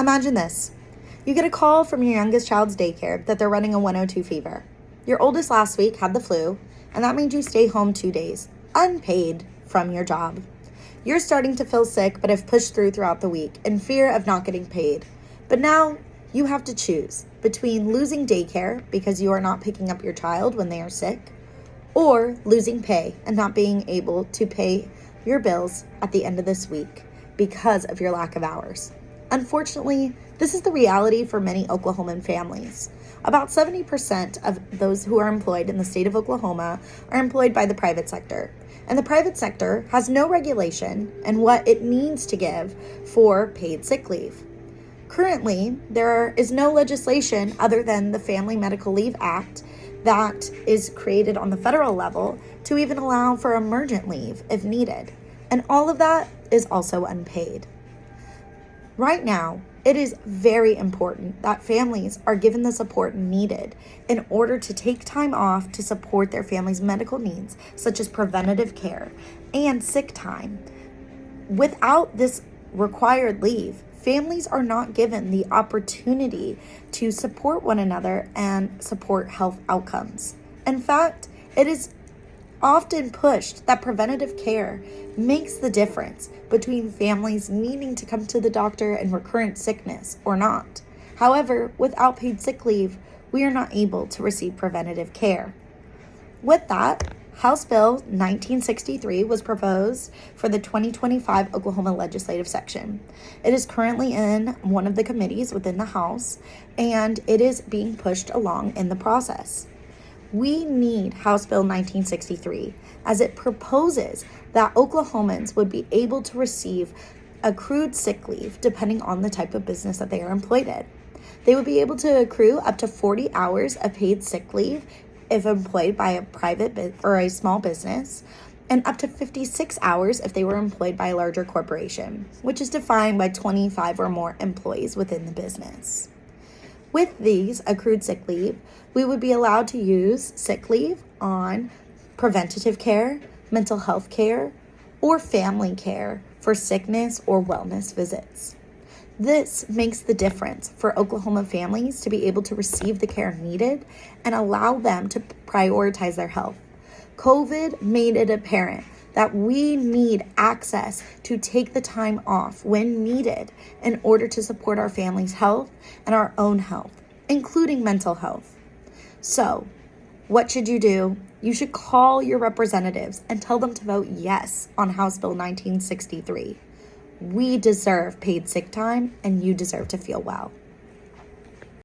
Imagine this. You get a call from your youngest child's daycare that they're running a 102 fever. Your oldest last week had the flu, and that made you stay home 2 days, unpaid from your job. You're starting to feel sick but have pushed throughout the week in fear of not getting paid. But now you have to choose between losing daycare because you are not picking up your child when they are sick, or losing pay and not being able to pay your bills at the end of this week because of your lack of hours. Unfortunately, this is the reality for many Oklahoman families. About 70% of those who are employed in the state of Oklahoma are employed by the private sector. And the private sector has no regulation in what it needs to give for paid sick leave. Currently, there is no legislation other than the Family Medical Leave Act that is created on the federal level to even allow for emergent leave if needed. And all of that is also unpaid. Right now, it is very important that families are given the support needed in order to take time off to support their family's medical needs, such as preventative care and sick time. Without this required leave, families are not given the opportunity to support one another and support health outcomes. In fact, it is often pushed that preventative care makes the difference between families needing to come to the doctor and recurrent sickness or not. However, without paid sick leave, we are not able to receive preventative care. With that, House Bill 1963 was proposed for the 2025 Oklahoma legislative session. It is currently in one of the committees within the House, and it is being pushed along in the process. We need House Bill 1963 as it proposes that Oklahomans would be able to receive accrued sick leave depending on the type of business that they are employed in. They would be able to accrue up to 40 hours of paid sick leave if employed by a private or a small business, and up to 56 hours if they were employed by a larger corporation, which is defined by 25 or more employees within the business. With these accrued sick leave, we would be allowed to use sick leave on preventative care, mental health care, or family care for sickness or wellness visits. This makes the difference for Oklahoma families to be able to receive the care needed and allow them to prioritize their health. COVID made it apparent that we need access to take the time off when needed in order to support our family's health and our own health, including mental health. So, what should you do? You should call your representatives and tell them to vote yes on House Bill 1963. We deserve paid sick time, and you deserve to feel well.